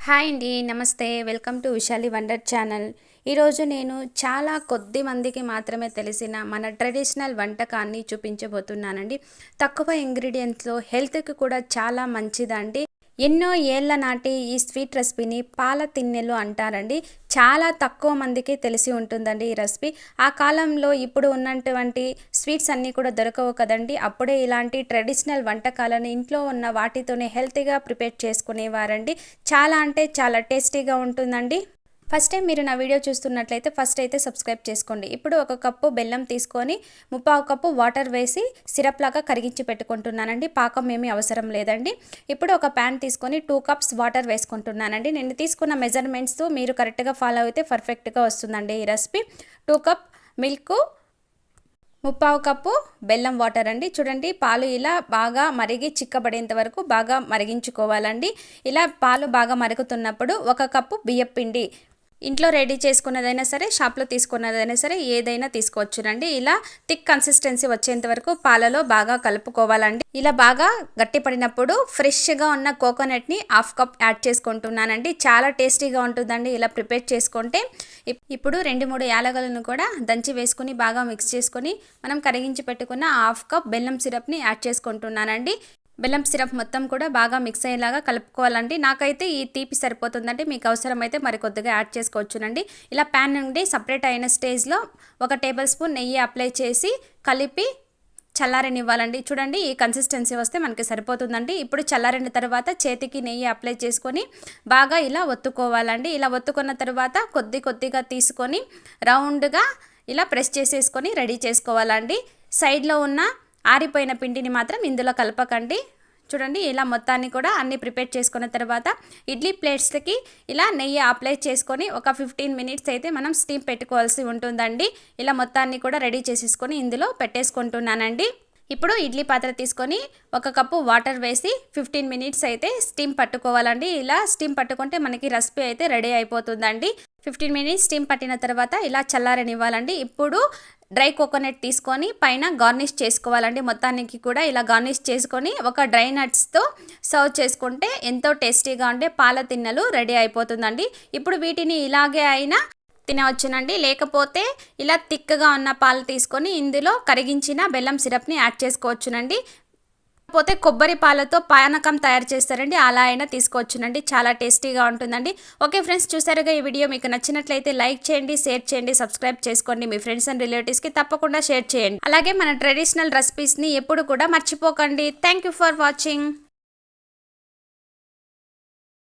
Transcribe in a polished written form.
Hi అండి, నమస్తే. Welcome to Vishali wonder channel. ఈరోజు నేను చాలా కొద్ది మందికి మాత్రమే తెలిసిన మన ట్రెడిషనల్ వంటకాన్ని చూపించబోతున్నానండి. తక్కువ ఇంగ్రీడియంట్స్లో హెల్త్కి కూడా చాలా మంచిదండి. ఎన్నో ఏళ్ల నాటి ఈ స్వీట్ రెసిపీని పాల తిన్నెలు అంటారండి. చాలా తక్కువ మందికి తెలిసి ఉంటుందండి ఈ రెసిపీ. ఆ కాలంలో ఇప్పుడు ఉన్నటువంటి స్వీట్స్ అన్నీ కూడా దొరకవు కదండి. అప్పుడే ఇలాంటి ట్రెడిషనల్ వంటకాలను ఇంట్లో ఉన్న వాటితోనే హెల్తీగా ప్రిపేర్ చేసుకునేవారండి. చాలా అంటే చాలా టేస్టీగా ఉంటుందండి. ఫస్ట్ టైం మీరు నా వీడియో చూస్తున్నట్లయితే ఫస్ట్ అయితే సబ్స్క్రైబ్ చేసుకోండి. ఇప్పుడు ఒక కప్పు బెల్లం తీసుకొని 3/4 కప్పు వాటర్ వేసి సిరప్ లాగా కరిగించి పెట్టుకుంటున్నానండి. పాకం ఏమీ అవసరం లేదండి. ఇప్పుడు ఒక ప్యాన్ తీసుకొని 2 కప్స్ వాటర్ వేసుకుంటున్నానండి. నేను తీసుకున్న మెజర్మెంట్స్ మీరు కరెక్ట్గా ఫాలో అయితే పర్ఫెక్ట్గా వస్తుందండి ఈ రెసిపీ. 2 కప్ మిల్క్, 3/4 కప్పు బెల్లం వాటర్ అండి. చూడండి, పాలు ఇలా బాగా మరిగి చిక్కబడేంత వరకు బాగా మరిగించుకోవాలండి. ఇలా పాలు బాగా మరుగుతున్నప్పుడు 1 కప్పు బియ్యపిండి, ఇంట్లో రెడీ చేసుకున్నదైనా సరే, షాప్లో తీసుకున్నదైనా సరే, ఏదైనా తీసుకోవచ్చునండి. ఇలా థిక్ కన్సిస్టెన్సీ వచ్చేంత వరకు పాలలో బాగా కలుపుకోవాలండి. ఇలా బాగా గట్టిపడినప్పుడు ఫ్రెష్గా ఉన్న కోకోనట్ని 1/2 కప్ యాడ్ చేసుకుంటున్నానండి. చాలా టేస్టీగా ఉంటుందండి ఇలా ప్రిపేర్ చేసుకుంటే. ఇప్పుడు 2-3 యాలకులను కూడా దంచి వేసుకుని బాగా మిక్స్ చేసుకొని మనం కరిగించి పెట్టుకున్న 1/2 కప్ బెల్లం సిరప్ని యాడ్ చేసుకుంటున్నానండి. బెల్లం సిరప్ మొత్తం కూడా బాగా మిక్స్ అయ్యేలాగా కలుపుకోవాలండి. నాకైతే ఈ తీపి సరిపోతుందండి, మీకు అవసరమైతే మరి కొద్దిగా యాడ్ చేసుకోవచ్చునండి. ఇలా ప్యాన్ నుండి సపరేట్ అయిన స్టేజ్లో 1 టేబుల్ స్పూన్ నెయ్యి అప్లై చేసి కలిపి చల్లారనివ్వాలండి. చూడండి, ఈ కన్సిస్టెన్సీ వస్తే మనకి సరిపోతుందండి. ఇప్పుడు చల్లారిన తర్వాత చేతికి నెయ్యి అప్లై చేసుకొని బాగా ఇలా ఒత్తుకోవాలండి. ఇలా ఒత్తుకున్న తర్వాత కొద్దిగా తీసుకొని రౌండ్గా ఇలా ప్రెస్ చేసేసుకొని రెడీ చేసుకోవాలండి. సైడ్లో ఉన్న ఆరిపోయిన పిండిని మాత్రం ఇందులో కలపకండి. చూడండి, ఇలా మొత్తాన్ని కూడా అన్నీ ప్రిపేర్ చేసుకున్న తర్వాత ఇడ్లీ ప్లేట్స్కి ఇలా నెయ్యి అప్లై చేసుకొని ఒక 15 మినిట్స్ అయితే మనం స్టీమ్ పెట్టుకోవాల్సి ఉంటుందండి. ఇలా మొత్తాన్ని కూడా రెడీ చేసేసుకొని ఇందులో పెట్టేసుకుంటున్నానండి. ఇప్పుడు ఇడ్లీ పాత్ర తీసుకొని 1 కప్పు వాటర్ వేసి 15 మినిట్స్ అయితే స్టీమ్ పట్టుకోవాలండి. ఇలా స్టీమ్ పట్టుకుంటే మనకి రెసిపీ అయితే రెడీ అయిపోతుందండి. 15 మినిట్స్ స్టీమ్ పట్టిన తర్వాత ఇలా చల్లారనివ్వాలండి. ఇప్పుడు డ్రై కోకోనట్ తీసుకొని పైన గార్నిష్ చేసుకోవాలండి. మొత్తానికి కూడా ఇలా గార్నిష్ చేసుకొని ఒక డ్రై నట్స్తో సర్వ్ చేసుకుంటే ఎంతో టేస్టీగా ఉండే పాల తిన్నెలు రెడీ అయిపోతుందండి. ఇప్పుడు వీటిని ఇలాగే అయినా తినవచ్చునండి, లేకపోతే ఇలా థిక్గా ఉన్న పాలు తీసుకొని ఇందులో కరిగించిన బెల్లం సిరప్ని యాడ్ చేసుకోవచ్చునండి. లేకపోతే కొబ్బరి పాలతో పానకం తయారు చేస్తారండి, అలా అయినా తీసుకోవచ్చునండి. చాలా టేస్టీగా ఉంటుందండి. ఓకే ఫ్రెండ్స్, చూసారుగా ఈ వీడియో మీకు నచ్చినట్లయితే లైక్ చేయండి, షేర్ చేయండి, సబ్స్క్రైబ్ చేసుకోండి. మీ ఫ్రెండ్స్ అండ్ రిలేటివ్స్కి తప్పకుండా షేర్ చేయండి. అలాగే మన ట్రెడిషనల్ రెసిపీస్ని ఎప్పుడు కూడా మర్చిపోకండి. Thank you for watching.